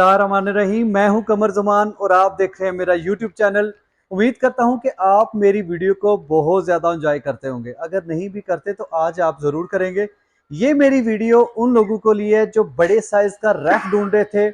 रही मैं हूं कमर जमान और आप देख रहे हैं मेरा YouTube चैनल। उम्मीद करता हूं कि आप मेरी वीडियो को बहुत ज़्यादा एंजॉय करते होंगे। अगर नहीं भी करते तो आज आप ज़रूर करेंगे। ये मेरी वीडियो उन लोगों को लिए है जो बड़े साइज़ का रैक ढूंढ रहे थे।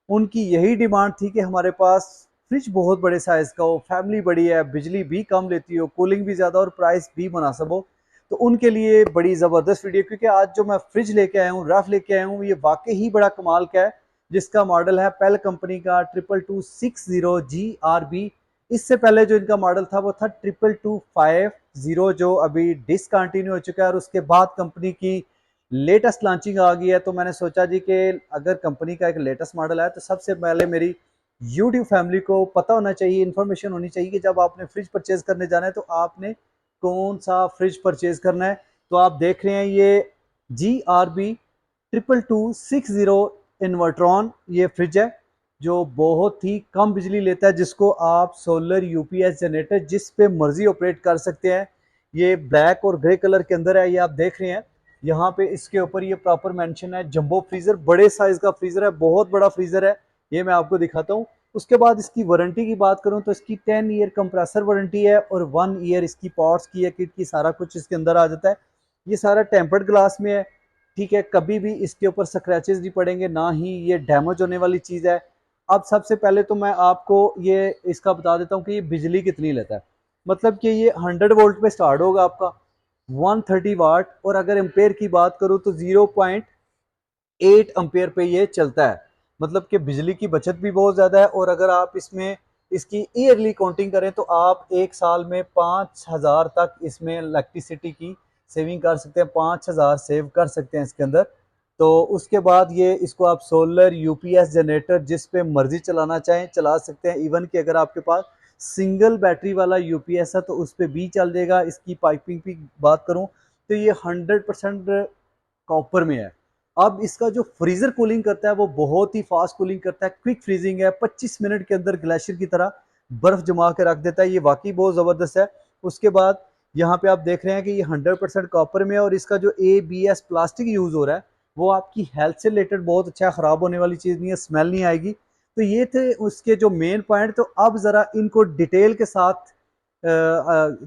उनकी यही डिमांड थी कि हमारे पास फ्रिज बहुत बड़े साइज़ का हो, फैमिली बड़ी है, बिजली भी कम लेती हो, कूलिंग भी ज़्यादा और प्राइस भी मुनासिब हो। तो उनके लिए बड़ी ज़बरदस्त वीडियो, क्योंकि आज जो मैं फ्रिज लेके आया हूँ, रफ लेके आया हूँ, ये वाकई ही बड़ा कमाल का है। जिसका मॉडल है पेल कंपनी का 2260GRB। इससे पहले जो इनका मॉडल था वो था 2250, जो अभी डिसकंटिन्यू हो चुका है और उसके बाद कंपनी की लेटेस्ट लॉन्चिंग आ गई है। तो मैंने सोचा जी कि अगर कंपनी का एक लेटेस्ट मॉडल है तो सबसे पहले मेरी यूट्यूब फैमिली को पता होना चाहिए, इन्फॉर्मेशन होनी चाहिए कि जब आपने फ्रिज परचेज करने जाना है तो आपने कौन सा फ्रिज परचेज करना है। तो आप देख रहे हैं ये GRB 2260 इन्वर्ट्रॉन ये फ्रिज है जो बहुत ही कम बिजली लेता है, जिसको आप सोलर यूपीएस जनरेटर जिस पे मर्जी ऑपरेट कर सकते हैं। ये ब्लैक और ग्रे कलर के अंदर है, ये आप देख रहे हैं। यहाँ पे इसके ऊपर ये प्रॉपर मेंशन है जंबो फ्रीजर, बड़े साइज का फ्रीजर है, बहुत बड़ा फ्रीजर है। ये मैं आपको दिखाता हूँ। उसके बाद इसकी वारंटी की बात करूँ तो इसकी 10 ईयर कंप्रेसर वारंटी है और 1 ईयर इसकी पार्ट्स की है, किट की, सारा कुछ इसके अंदर आ जाता है। ये सारा टेम्पर्ड ग्लास में है, ठीक है। कभी भी इसके ऊपर स्क्रैचेस नहीं पड़ेंगे, ना ही ये डैमेज होने वाली चीज़ है। अब सबसे पहले तो मैं आपको ये इसका बता देता हूँ कि ये बिजली कितनी लेता है। मतलब कि ये 100 वोल्ट पे स्टार्ट होगा आपका, 130 वाट, और अगर एम्पेयर की बात करूँ तो 0.8 एम्पेयर पे ये चलता है। मतलब कि बिजली की बचत भी बहुत ज़्यादा है। और अगर आप इसमें इसकी ईयरली काउंटिंग करें तो आप एक साल में 5000 तक इसमें इलेक्ट्रिसिटी की सेविंग कर सकते हैं, 5000 सेव कर सकते हैं इसके अंदर। तो उसके बाद ये इसको आप सोलर यूपीएस जनरेटर जिस पे मर्जी चलाना चाहें चला सकते हैं। इवन कि अगर आपके पास सिंगल बैटरी वाला यूपीएस है तो उस पर भी चल देगा। इसकी पाइपिंग की बात करूं तो ये 100% कॉपर में है। अब इसका जो फ्रीजर कूलिंग करता है वो बहुत ही फास्ट कूलिंग करता है, क्विक फ्रीजिंग है, 25 मिनट के अंदर ग्लेशियर की तरह बर्फ जमा के रख देता है। ये वाकई बहुत ज़बरदस्त है। उसके बाद यहाँ पे आप देख रहे हैं कि ये 100% कॉपर में है और इसका जो ABS प्लास्टिक यूज़ हो रहा है वो आपकी हेल्थ से रिलेटेड बहुत अच्छा, ख़राब होने वाली चीज़ नहीं है, स्मेल नहीं आएगी। तो ये थे उसके जो मेन पॉइंट। तो अब ज़रा इनको डिटेल के साथ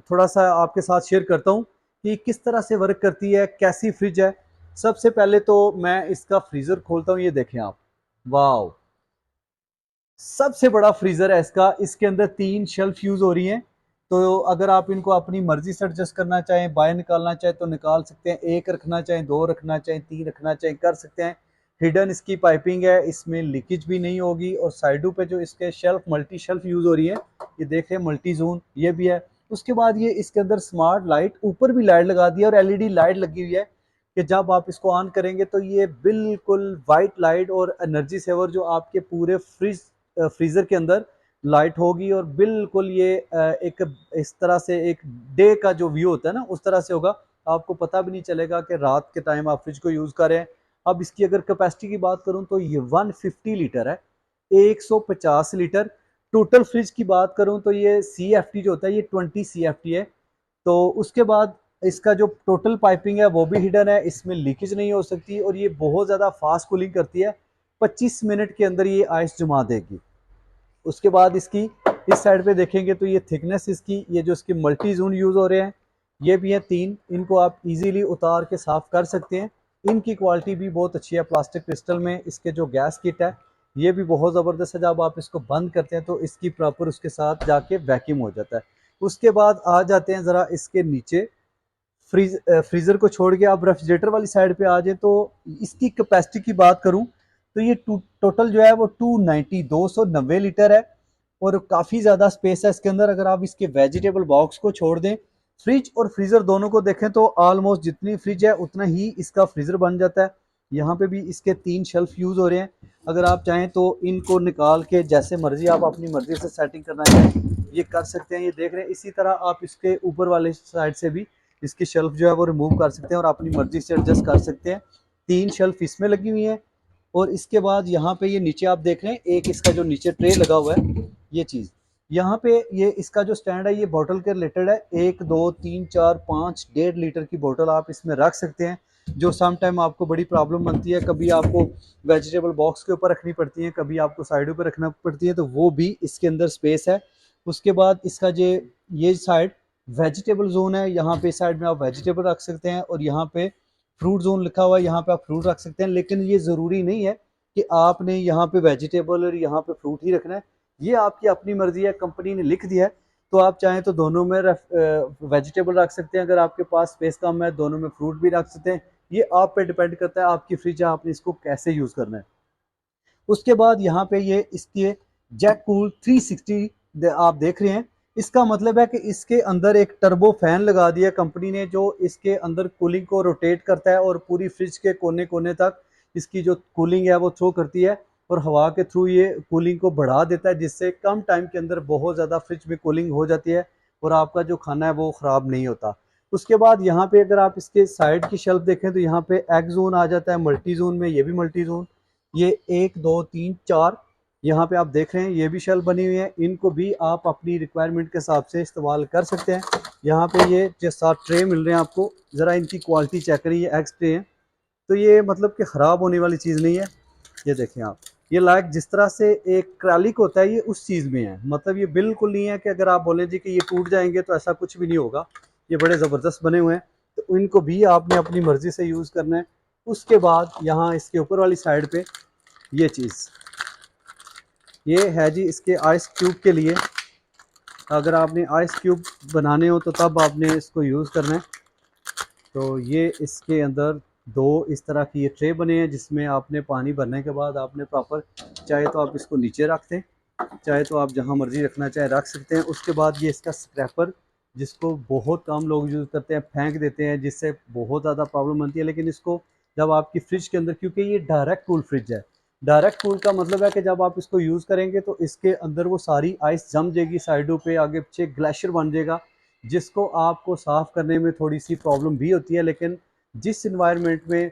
थोड़ा सा आपके साथ शेयर करता हूँ कि किस तरह से वर्क करती है, कैसी फ्रिज है। सबसे पहले तो मैं इसका फ्रीजर खोलता हूँ, ये देखें आप, वाह, सबसे बड़ा फ्रीजर है इसका। इसके अंदर 3 शेल्फ यूज हो रही हैं। तो अगर आप इनको अपनी मर्जी से एडजस्ट करना चाहें, बाहर निकालना चाहें तो निकाल सकते हैं, एक रखना चाहें, दो रखना चाहें, तीन रखना चाहें, कर सकते हैं। हिडन इसकी पाइपिंग है, इसमें लीकेज भी नहीं होगी। और साइडों पे जो इसके शेल्फ, मल्टी शेल्फ यूज हो रही है, ये देख रहे हैं, मल्टी जोन ये भी है। उसके बाद ये इसके अंदर स्मार्ट लाइट, ऊपर भी लाइट लगा दी है और LED लाइट लगी हुई है कि जब आप इसको ऑन करेंगे तो ये बिल्कुल वाइट लाइट और एनर्जी सेवर जो आपके पूरे फ्रीजर के अंदर लाइट होगी। और बिल्कुल ये एक इस तरह से एक डे का जो व्यू होता है ना उस तरह से होगा। आपको पता भी नहीं चलेगा कि रात के टाइम आप फ्रिज को यूज कर रहे हैं। अब इसकी अगर कैपेसिटी की बात करूं तो ये 150 लीटर है, 150 लीटर। टोटल फ्रिज की बात करूं तो ये CFT जो होता है ये 20 CFT है। तो उसके बाद इसका जो टोटल पाइपिंग है वो भी हिडन है, इसमें लीकेज नहीं हो सकती। और ये बहुत ज़्यादा फास्ट कूलिंग करती है, 25 मिनट के अंदर ये आइस जमा देगी। उसके बाद इसकी इस साइड पे देखेंगे तो ये थिकनेस इसकी, ये जो इसके मल्टी जोन यूज़ हो रहे हैं ये भी है 3। इनको आप इजीली उतार के साफ कर सकते हैं। इनकी क्वालिटी भी बहुत अच्छी है, प्लास्टिक क्रिस्टल में। इसके जो गैस किट है ये भी बहुत ज़बरदस्त है, जब आप इसको बंद करते हैं तो इसकी प्रॉपर उसके साथ जाके वैक्यूम हो जाता है। उसके बाद आ जाते हैं ज़रा इसके नीचे, फ्रीज़र को छोड़ के आप रेफ्रिजरेटर वाली साइड पे आ जाए तो इसकी कैपेसिटी की बात करूं तो ये टोटल जो है वो 290 लीटर है और काफ़ी ज़्यादा स्पेस है इसके अंदर। अगर आप इसके वेजिटेबल बॉक्स को छोड़ दें, फ्रिज और फ्रीज़र दोनों को देखें तो ऑलमोस्ट जितनी फ्रिज है उतना ही इसका फ्रीज़र बन जाता है। यहाँ पे भी इसके 3 शेल्फ यूज़ हो रहे हैं। अगर आप चाहें तो इनको निकाल के जैसे मर्जी आप अपनी मर्जी से सेटिंग करना चाहें ये कर सकते हैं। ये देख रहे हैं, इसी तरह आप इसके ऊपर वाले साइड से भी इसकी शेल्फ जो है वो रिमूव कर सकते हैं और अपनी मर्जी से एडजस्ट कर सकते हैं। 3 शेल्फ इसमें लगी हुई हैं। और इसके बाद यहाँ पे ये नीचे आप देख रहे हैं, एक इसका जो नीचे ट्रे लगा हुआ है ये चीज़, यहाँ पे ये इसका जो स्टैंड है ये बोतल के रिलेटेड है। 1 2 3 4 5 1.5 लीटर की बोतल आप इसमें रख सकते हैं। जो सम टाइम आपको बड़ी प्रॉब्लम बनती है, कभी आपको वेजिटेबल बॉक्स के ऊपर रखनी पड़ती है, कभी आपको साइडों पे रखना पड़ती है, तो वो भी इसके अंदर स्पेस है। उसके बाद इसका ये साइड वेजिटेबल जोन है, यहाँ पे साइड में आप वेजिटेबल रख सकते हैं, और यहाँ पे फ्रूट जोन लिखा हुआ है, यहाँ पे आप फ्रूट रख सकते हैं। लेकिन ये ज़रूरी नहीं है कि आपने यहाँ पे वेजिटेबल और यहाँ पे फ्रूट ही रखना है, ये आपकी अपनी मर्जी है, कंपनी ने लिख दिया है। तो आप चाहें तो दोनों में वेजिटेबल रख सकते हैं, अगर आपके पास स्पेस कम है दोनों में फ्रूट भी रख सकते हैं। ये आप पे डिपेंड करता है, आपकी फ्रिज है, आपने इसको कैसे यूज़ करना है। उसके बाद यहाँ पे ये इसके जेट कूल 360 आप देख रहे हैं। इसका मतलब है कि इसके अंदर एक टर्बो फैन लगा दिया कंपनी ने, जो इसके अंदर कूलिंग को रोटेट करता है और पूरी फ्रिज के कोने कोने तक इसकी जो कूलिंग है वो थ्रो करती है, और हवा के थ्रू ये कूलिंग को बढ़ा देता है, जिससे कम टाइम के अंदर बहुत ज़्यादा फ्रिज में कूलिंग हो जाती है और आपका जो खाना है वो ख़राब नहीं होता। उसके बाद यहाँ पे अगर आप इसके साइड की शेल्फ देखें तो यहाँ पे एग जोन आ जाता है, मल्टी जोन में, ये भी मल्टी जोन, ये 1 2 3 4 यहाँ पे आप देख रहे हैं, ये भी शेल्फ बनी हुई है। इनको भी आप अपनी रिक्वायरमेंट के हिसाब से इस्तेमाल कर सकते हैं। यहाँ पे ये जो 7 ट्रे मिल रहे हैं आपको, ज़रा इनकी क्वालिटी चेक करिए, ये एग्स ट्रे हैं, तो ये मतलब कि ख़राब होने वाली चीज़ नहीं है। ये देखें आप, ये लाइक जिस तरह से एक क्रैलिक होता है, ये उस चीज़ में है। मतलब ये बिल्कुल नहीं है कि अगर आप बोलें जी कि ये टूट जाएंगे, तो ऐसा कुछ भी नहीं होगा। ये बड़े ज़बरदस्त बने हुए हैं, तो इनको भी आपने अपनी मर्ज़ी से यूज़ करना है। उसके बाद यहाँ इसके ऊपर वाली साइड पे ये चीज़, ये है जी इसके आइस क्यूब के लिए। अगर आपने आइस क्यूब बनाने हो तो तब आपने इसको यूज़ करना है। तो ये इसके अंदर 2 इस तरह की ये ट्रे बने हैं, जिसमें आपने पानी भरने के बाद आपने प्रॉपर, चाहे तो आप इसको नीचे रख दें, चाहे तो आप जहाँ मर्ज़ी रखना चाहे रख सकते हैं। उसके बाद ये इसका स्क्रैपर, जिसको बहुत कम लोग यूज़ करते हैं, फेंक देते हैं, जिससे बहुत ज़्यादा प्रॉब्लम बनती है। लेकिन इसको जब आपकी फ्रिज के अंदर, क्योंकि ये डायरेक्ट कूल फ्रिज है, डायरेक्ट कूल का मतलब है कि जब आप इसको यूज़ करेंगे तो इसके अंदर वो सारी आइस जम जाएगी, साइडों पे आगे पीछे ग्लेशियर बन जाएगा, जिसको आपको साफ़ करने में थोड़ी सी प्रॉब्लम भी होती है। लेकिन जिस इन्वायरमेंट में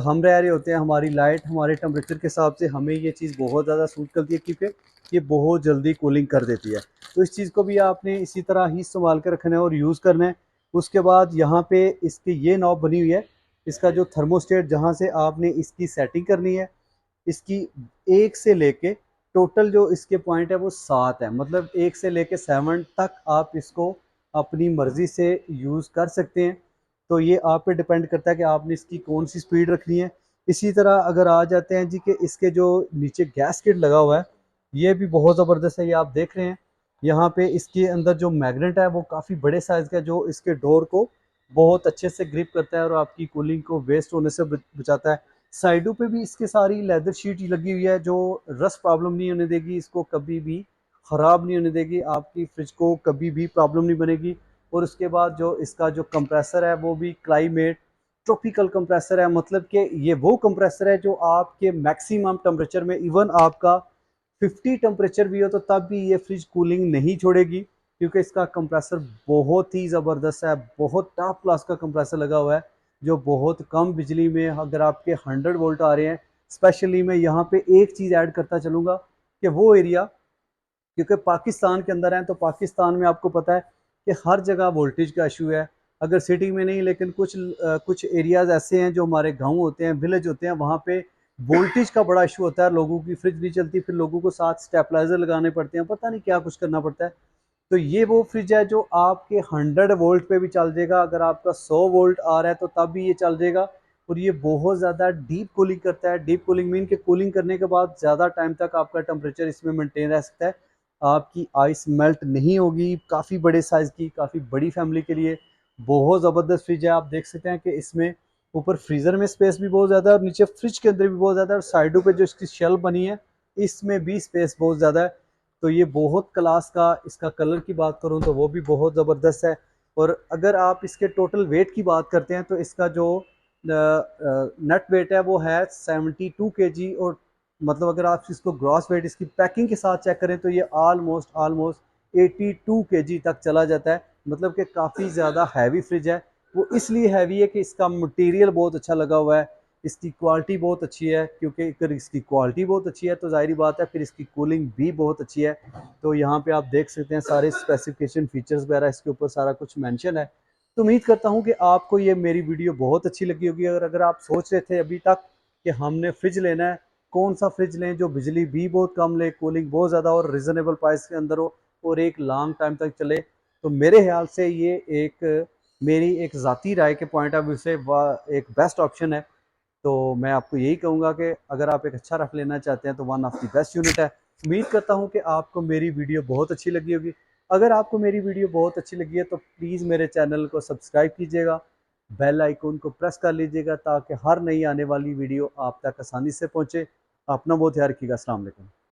हम रह रहे होते हैं, हमारी लाइट हमारे टेम्परेचर के हिसाब से हमें ये चीज़ बहुत ज़्यादा सूट करती है, क्योंकि ये बहुत जल्दी कूलिंग कर देती है। तो इस चीज़ को भी आपने इसी तरह ही संभाल कर रखना है और यूज़ करना है। उसके बाद यहाँ पे इसकी ये नॉब बनी हुई है, इसका जो थर्मोस्टेट, जहाँ से आपने इसकी सेटिंग करनी है। इसकी 1 से लेके टोटल जो इसके पॉइंट है वो 7 है, मतलब 1 से लेके 7 तक आप इसको अपनी मर्ज़ी से यूज़ कर सकते हैं। तो ये आप पे डिपेंड करता है कि आपने इसकी कौन सी स्पीड रखनी है। इसी तरह अगर आ जाते हैं जी कि इसके जो नीचे गैसकेट लगा हुआ है, ये भी बहुत ज़बरदस्त है, ये आप देख रहे हैं। यहाँ पे इसके अंदर जो मैग्नेट है वो काफ़ी बड़े साइज़ का है, जो इसके डोर को बहुत अच्छे से ग्रिप करता है और आपकी कूलिंग को वेस्ट होने से बचाता है। साइडों पे भी इसके सारी लेदर शीट लगी हुई है, जो रस्ट प्रॉब्लम नहीं होने देगी, इसको कभी भी ख़राब नहीं होने देगी, आपकी फ्रिज को कभी भी प्रॉब्लम नहीं बनेगी। और उसके बाद जो इसका जो कंप्रेसर है वो भी क्लाइमेट ट्रॉपिकल कंप्रेसर है, मतलब कि ये वो कंप्रेसर है जो आपके मैक्सिमम टेम्परेचर में, इवन आपका 50 टेम्परेचर भी हो तो तब भी ये फ्रिज कूलिंग नहीं छोड़ेगी, क्योंकि इसका कंप्रेसर बहुत ही ज़बरदस्त है, बहुत टॉप क्लास का कंप्रेसर लगा हुआ है, जो बहुत कम बिजली में, अगर आपके 100 वोल्ट आ रहे हैं। स्पेशली मैं यहाँ पे एक चीज़ ऐड करता चलूँगा कि वो एरिया, क्योंकि पाकिस्तान के अंदर हैं, तो पाकिस्तान में आपको पता है कि हर जगह वोल्टेज का इशू है। अगर सिटी में नहीं, लेकिन कुछ एरियाज़ ऐसे हैं जो हमारे गांव होते हैं, विलेज होते हैं, वहाँ पे वोल्टेज का बड़ा इशू होता है, लोगों की फ्रिज नहीं चलती, फिर लोगों को साथ स्टेबलाइजर लगाने पड़ते हैं, पता नहीं क्या कुछ करना पड़ता है। तो ये वो फ्रिज है जो आपके 100 वोल्ट पे भी चल जाएगा, अगर आपका 100 वोल्ट आ रहा है तो तब भी ये चल जाएगा। और ये बहुत ज़्यादा डीप कूलिंग करता है। डीप कूलिंग मीन के कूलिंग करने के बाद ज़्यादा टाइम तक आपका टेम्परेचर इसमें मेंटेन रह सकता है, आपकी आइस मेल्ट नहीं होगी। काफ़ी बड़े साइज़ की, काफ़ी बड़ी फैमिली के लिए बहुत ज़बरदस्त फ्रिज है। आप देख सकते हैं कि इसमें ऊपर फ्रीज़र में स्पेस भी बहुत ज़्यादा है, और नीचे फ्रिज के अंदर भी बहुत ज़्यादा है, और साइडों पे जो इसकी शेल्फ बनी है इसमें भी स्पेस बहुत ज़्यादा है। तो ये बहुत क्लास का, इसका कलर की बात करूँ तो वो भी बहुत ज़बरदस्त है। और अगर आप इसके टोटल वेट की बात करते हैं तो इसका जो नेट वेट है वो है 72 kg, और मतलब अगर आप इसको ग्रॉस वेट इसकी पैकिंग के साथ चेक करें तो ये ऑलमोस्ट 82 kg तक चला जाता है। मतलब कि काफ़ी ज़्यादा हैवी फ्रिज है। वो इसलिए हैवी है कि इसका मटेरियल बहुत अच्छा लगा हुआ है, इसकी क्वालिटी बहुत अच्छी है, क्योंकि अगर इसकी क्वालिटी बहुत अच्छी है तो ज़ाहिर बात है फिर इसकी कूलिंग भी बहुत अच्छी है। तो यहाँ पे आप देख सकते हैं सारे स्पेसिफिकेशन फीचर्स वगैरह इसके ऊपर सारा कुछ मेंशन है। तो उम्मीद करता हूँ कि आपको ये मेरी वीडियो बहुत अच्छी लगी होगी। अगर आप सोच रहे थे अभी तक कि हमने फ्रिज लेना है, कौन सा फ्रिज लें जो बिजली भी बहुत कम ले, कूलिंग बहुत ज़्यादा और रिजनेबल प्राइस के अंदर हो और एक लॉन्ग टाइम तक चले, तो मेरे ख्याल से ये एक मेरी एक ज़ाती राय के पॉइंट ऑफ व्यू से एक बेस्ट ऑप्शन है। तो मैं आपको यही कहूँगा कि अगर आप एक अच्छा रफ़ लेना चाहते हैं तो one of the best unit है। उम्मीद करता हूँ कि आपको मेरी वीडियो बहुत अच्छी लगी होगी। अगर आपको मेरी वीडियो बहुत अच्छी लगी है तो प्लीज़ मेरे चैनल को सब्सक्राइब कीजिएगा, बेल आइकन को प्रेस कर लीजिएगा ताकि हर नई आने वाली वीडियो आप तक आसानी से पहुँचे। अपना बहुत ख्याल रखिएगा। अस्सलाम वालेकुम।